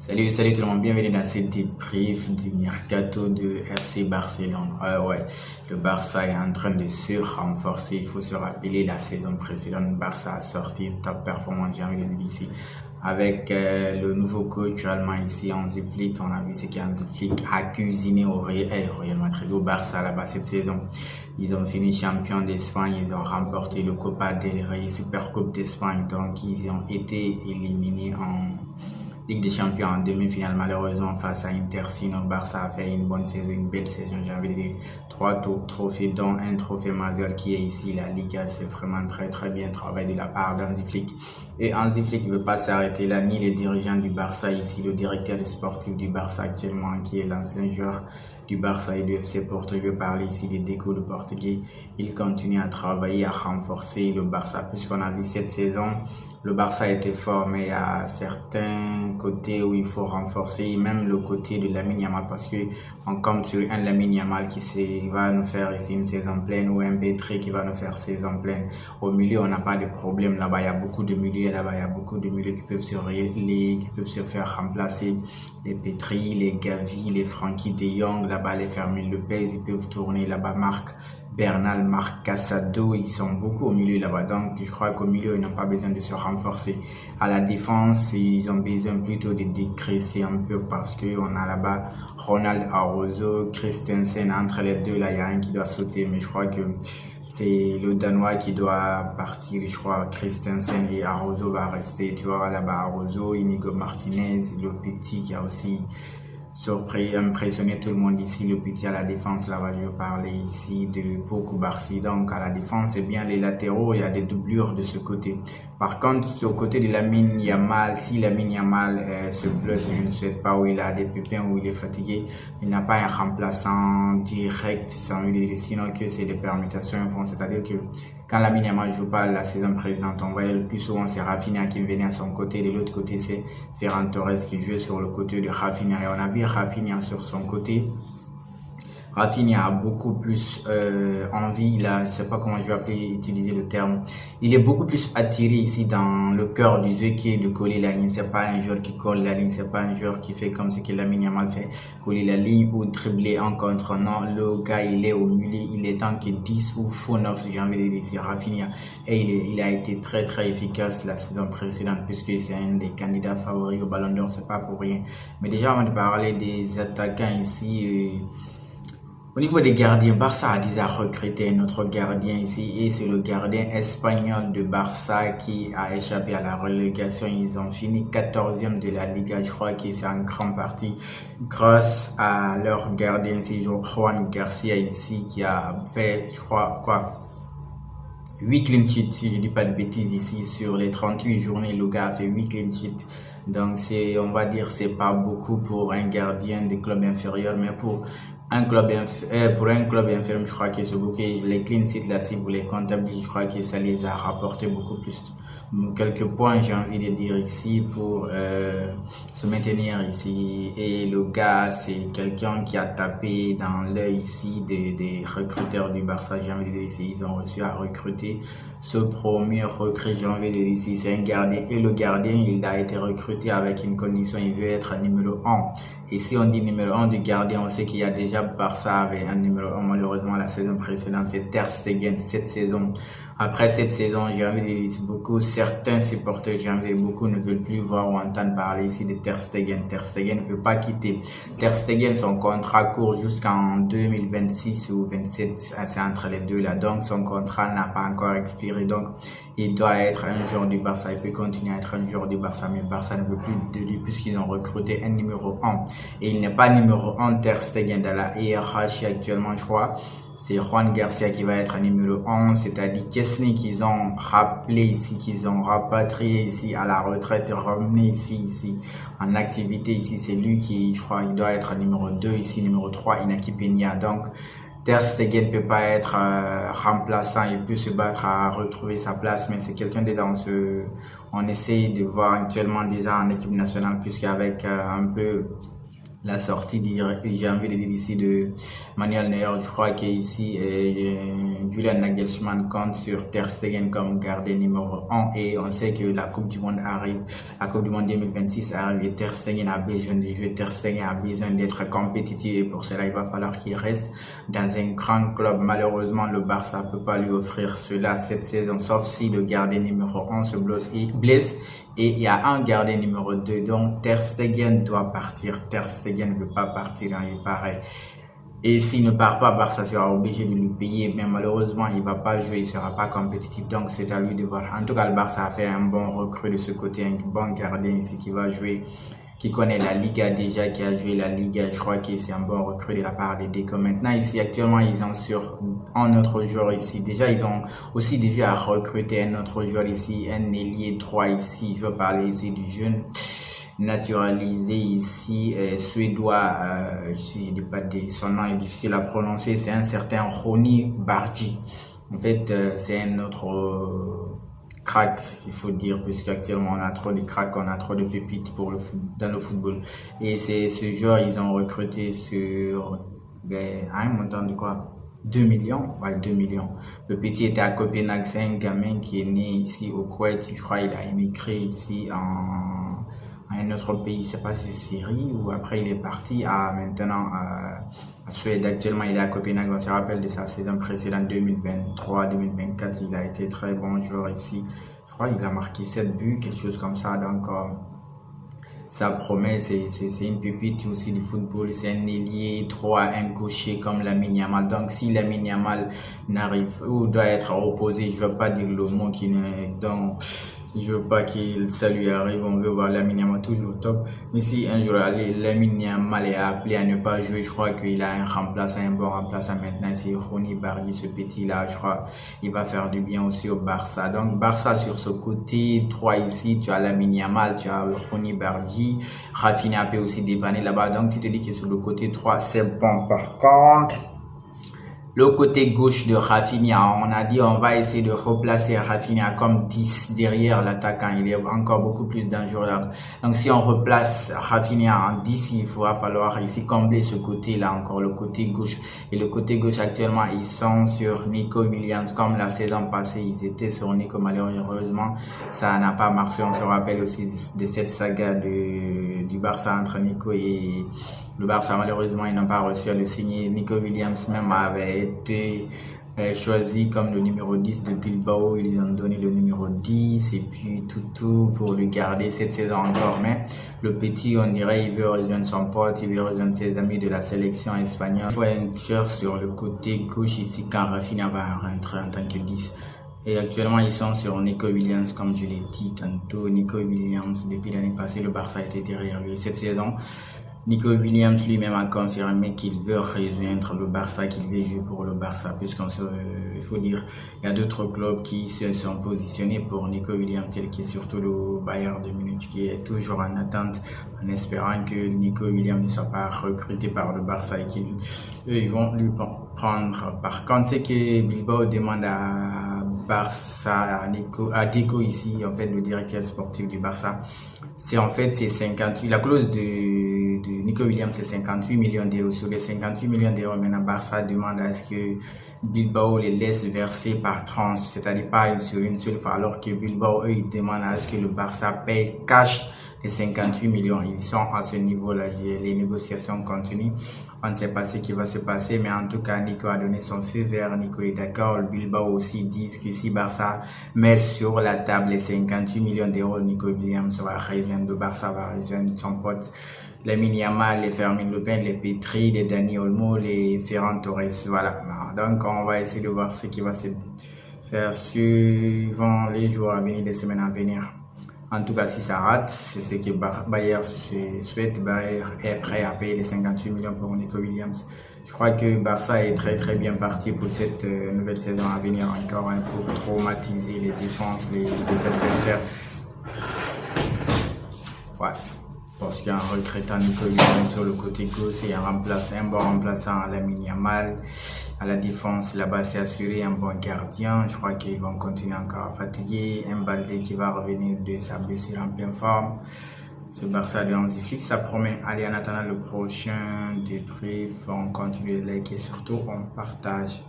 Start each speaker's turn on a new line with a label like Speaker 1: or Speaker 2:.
Speaker 1: Salut tout le monde, bienvenue dans ce débrief du mercato de FC Barcelone. Ouais, le Barça est en train de se renforcer. Il faut se rappeler la saison précédente, Barça a sorti une top performance, j'ai envie de dire ici. Avec le nouveau coach allemand ici, Hansi Flick, on a vu ce qu'Hansi Flick a cuisiné au Real Madrid, au Barça là-bas cette saison. Ils ont fini champion d'Espagne, ils ont remporté le Copa del Rey, Super Coupe d'Espagne, donc ils ont été éliminés en Ligue des Champions en demi-finale, malheureusement face à Inter. Sinon, Barça a fait une bonne saison, une belle saison, j'ai envie de dire. 3 trophées, dont un trophée majeur qui est ici, la Liga. C'est vraiment très bien travaillé de la part d'Hansi Flick. Et Hansi Flick ne veut pas s'arrêter là, ni les dirigeants du Barça ici, le directeur sportif du Barça actuellement, qui est l'ancien joueur du Barça et du FC Porto. Je veux parler ici des décos de Portugais. Il continue à travailler, à renforcer le Barça, puisqu'on a vu cette saison, le Barça était fort, mais il y a certains côtés où il faut renforcer, même le côté de Lamine Yamal, parce que on compte sur un Lamine Yamal qui va nous faire ici une saison pleine, ou un Petri qui va nous faire saison pleine. Au milieu, on n'a pas de problème. Là-bas, il y a beaucoup de milieux. Là-bas, il y a beaucoup de milieux qui peuvent se faire remplacer. Les Petri, les Gavi, les Frankie de Jong, là-bas, les Fermin Lopez, ils peuvent tourner. Là-bas, Marc Bernal, Marc Casado, ils sont beaucoup au milieu là-bas. Donc, je crois qu'au milieu, ils n'ont pas besoin de se renforcer. À la défense, ils ont besoin plutôt de décrescer un peu parce qu'on a là-bas Ronald Araujo, Christensen. Entre les deux, là, il y a un qui doit sauter. Mais je crois que c'est le Danois qui doit partir. Je crois Christensen et Araujo va rester. Tu vois, là-bas, Araujo, Inigo Martinez, le petit qui a aussi impressionner tout le monde ici. Le petit à la défense, là-bas, je vais parler ici de Pau Barcy. Donc, à la défense, c'est bien les latéraux, il y a des doublures de ce côté. Par contre, sur le côté de Lamine Yamal, si Lamine Yamal se blesse, je ne souhaite pas, où il a des pépins, où il est fatigué, il n'a pas un remplaçant direct, sinon que c'est des permutations, c'est-à-dire que quand Lamine Yamal ne joue pas la saison précédente, on voyait le plus souvent c'est Rafinha qui venait à son côté, de l'autre côté c'est Ferran Torres qui jouait sur le côté de Rafinha, et on a vu Rafinha sur son côté. Rafinha a beaucoup plus envie, là, je ne sais pas comment je vais utiliser le terme. Il est beaucoup plus attiré ici dans le cœur du jeu qui est de coller la ligne. C'est pas un joueur qui colle la ligne, c'est pas un joueur qui fait comme ce que Lamine Yamal fait, coller la ligne ou dribbler en contre. Non, le gars, il est au milieu, il est tant que 10 ou faux 9, j'ai envie de dire ici, Rafinha. Et il a été très efficace la saison précédente puisque c'est un des candidats favoris au Ballon d'Or, c'est pas pour rien. Mais déjà, avant de parler des attaquants ici, au niveau des gardiens, Barça a déjà recruté notre gardien ici et c'est le gardien espagnol de Barça qui a échappé à la relégation. Ils ont fini 14e de la Liga. Je crois que c'est en grande partie grâce à leur gardien ici, Juan Garcia ici, qui a fait, je crois, 8 clean sheets, si je dis pas de bêtises ici, sur les 38 journées, le gars a fait 8 clean sheets. Donc on va dire, c'est pas beaucoup pour un gardien de club inférieur, mais pour un club inférieur, je crois que c'est beaucoup. Les clean sheets là, si vous les comptabilisez, je crois que ça les a rapporté beaucoup plus. Quelques points, j'ai envie de dire ici pour se maintenir ici. Et le gars, c'est quelqu'un qui a tapé dans l'œil ici des recruteurs du Barça. J'ai envie de dire ici, ils ont réussi à recruter ce premier recrue. J'ai envie de dire ici, c'est un gardien. Et le gardien, il a été recruté avec une condition, il veut être numéro 1. Et si on dit numéro 1 du gardien, on sait qu'il y a déjà Barça avec un numéro 1. Malheureusement, la saison précédente, c'est Ter Stegen. Cette saison, après cette saison, j'ai envie de dire beaucoup, certains supporters, j'ai envie de dire beaucoup, ne veulent plus voir ou entendre parler ici de Ter Stegen. Ter Stegen ne veut pas quitter. Ter Stegen, son contrat court jusqu'en 2026 ou 2027, c'est entre les deux là. Donc, son contrat n'a pas encore expiré. Donc, il doit être un joueur du Barça. Il peut continuer à être un joueur du Barça, mais le Barça ne veut plus de lui puisqu'ils ont recruté un numéro 1. Et il n'est pas numéro 1 Ter Stegen dans la hiérarchie actuellement, je crois. C'est Juan Garcia qui va être numéro 1, c'est-à-dire Kesni qu'ils ont rappelé ici, qu'ils ont rapatrié ici à la retraite, ramené ici en activité ici. C'est lui qui, je crois, il doit être numéro 2 ici, numéro 3, Inaki Peña. Donc, Ter Stegen ne peut pas être remplaçant, il peut se battre à retrouver sa place, mais c'est quelqu'un déjà, on essaye de voir actuellement déjà en équipe nationale, puisqu'avec un peu la sortie, j'ai envie de dire ici, de Manuel Neuer. Je crois qu'ici, Julian Nagelsmann compte sur Ter Stegen comme gardien numéro 1 et on sait que la Coupe du Monde arrive, la Coupe du Monde 2026 arrive et Ter Stegen a besoin de jouer, Ter Stegen a besoin d'être compétitif et pour cela, il va falloir qu'il reste dans un grand club. Malheureusement, le Barça ne peut pas lui offrir cela cette saison, sauf si le gardien numéro 1 se blesse. Et il y a un gardien numéro 2, donc Ter Stegen doit partir. Ter Stegen ne veut pas partir, hein, il paraît. Et s'il ne part pas, Barça sera obligé de lui payer. Mais malheureusement, il ne va pas jouer, il ne sera pas compétitif. Donc c'est à lui de voir. En tout cas, le Barça a fait un bon recrue de ce côté, un bon gardien ici qui va jouer, qui connaît la Liga déjà, qui a joué la Liga. Je crois que c'est un bon recrue de la part des Deco. Maintenant, ici, actuellement, ils ont sur un autre joueur ici. Déjà, ils ont aussi déjà recruté un autre joueur ici, un ailier 3 ici. Je veux parler ici du jeune naturalisé ici, suédois, je dis pas son nom est difficile à prononcer, c'est un certain Ronny Bargi. En fait, c'est un autre crack, il faut dire, puisqu'actuellement on a trop de cracks, on a trop de pépites pour le dans le football. Et c'est ce joueur, ils ont recruté sur un montant de quoi? 2 millions, ouais, 2 millions. Le petit était à Copenhague, c'est un gamin qui est né ici au Koweït, je crois il a immigré ici à un autre pays, je ne sais pas si c'est Syrie ou après il est parti à maintenant à Suède. Actuellement il est à Copenhague, on se rappelle de sa saison précédente 2023-2024, il a été très bon joueur ici. Je crois qu'il a marqué 7 buts, quelque chose comme ça, donc ça promet, c'est une pépite aussi du football, c'est un ailier 3, un gaucher comme Lamine Yamal. Donc si Lamine Yamal n'arrive ou doit être opposé, je ne veux pas dire le mot qui ne... Donc, je veux pas que ça lui arrive, on veut voir Lamine Yamal toujours au top. Mais si un jour Lamine Yamal est appelé à ne pas jouer, je crois qu'il a un remplaçant, un bon remplaçant maintenant, c'est Ronny Bargi, ce petit-là, je crois il va faire du bien aussi au Barça. Donc Barça sur ce côté, 3 ici, tu as Lamine Yamal, tu as Ronny Bargi, Rafinha peut aussi dépanner là-bas. Donc tu te dis que sur le côté 3, c'est bon. Par contre, le côté gauche de Rafinha, on a dit on va essayer de replacer Rafinha comme 10 derrière l'attaquant. Il est encore beaucoup plus dangereux là. Donc si on replace Rafinha en 10, il va falloir ici combler ce côté-là encore, le côté gauche. Et le côté gauche actuellement, ils sont sur Nico Williams. Comme la saison passée, ils étaient sur Nico. Malheureusement, ça n'a pas marché. On se rappelle aussi de cette saga du Barça entre Nico et... Le Barça, malheureusement, ils n'ont pas reçu à le signer. Nico Williams même avait été choisi comme le numéro 10 de Bilbao. Ils ont donné le numéro 10 et puis tout pour le garder cette saison encore. Mais le petit, on dirait, il veut rejoindre son pote, il veut rejoindre ses amis de la sélection espagnole. Il faut un joueur sur le côté gauche ici quand Rafinha va rentrer en tant que 10. Et actuellement, ils sont sur Nico Williams, comme je l'ai dit tantôt. Nico Williams, depuis l'année passée, le Barça était derrière lui. Cette saison, Nico Williams lui-même a confirmé qu'il veut rejoindre le Barça, qu'il veut jouer pour le Barça, il faut dire, il y a d'autres clubs qui se sont positionnés pour Nico Williams, tel que surtout le Bayern de Munich, qui est toujours en attente, en espérant que Nico Williams ne soit pas recruté par le Barça et qu'ils ils vont lui prendre. Par contre, c'est que Bilbao demande à Barça, à Deco ici, en fait, le directeur sportif du Barça, c'est 58, la clause de Nico Williams, c'est 58 millions d'euros. Sur les 58 millions d'euros, maintenant, Barça demande à ce que Bilbao les laisse verser par tranche, c'est-à-dire pas sur une seule fois, alors que Bilbao, eux, ils demandent à ce que le Barça paye cash les 58 millions. Ils sont à ce niveau-là, les négociations continuent. On ne sait pas ce qui va se passer, mais en tout cas, Nico a donné son feu vert. Nico est d'accord. Bilbao aussi dit que si Barça met sur la table les 58 millions d'euros, Nico Williams va rejoindre le Barça, va rejoindre son pote Lamine Yamal, les Fermin Lopin, les Petri, les Dani Olmo, les Ferran Torres. Voilà. Donc, on va essayer de voir ce qui va se faire suivant les jours à venir, les semaines à venir. En tout cas, si ça rate, c'est ce que Bayer souhaite. Bayer est prêt à payer les 58 millions pour Nico Williams. Je crois que Barça est très très bien parti pour cette nouvelle saison à venir encore, pour traumatiser les défenses, les adversaires. Ouais. Parce qu'en recrutant Nico Williams sur le côté gauche et un bon remplaçant à Lamine Yamal, à la défense, là-bas c'est assuré un bon gardien. Je crois qu'ils vont continuer encore à fatiguer. Un Baldé qui va revenir de sa blessure en pleine forme. Ce Barça de Hansi Flick, ça promet. Allez, en attendant le prochain débrief, on continue de liker, surtout on partage.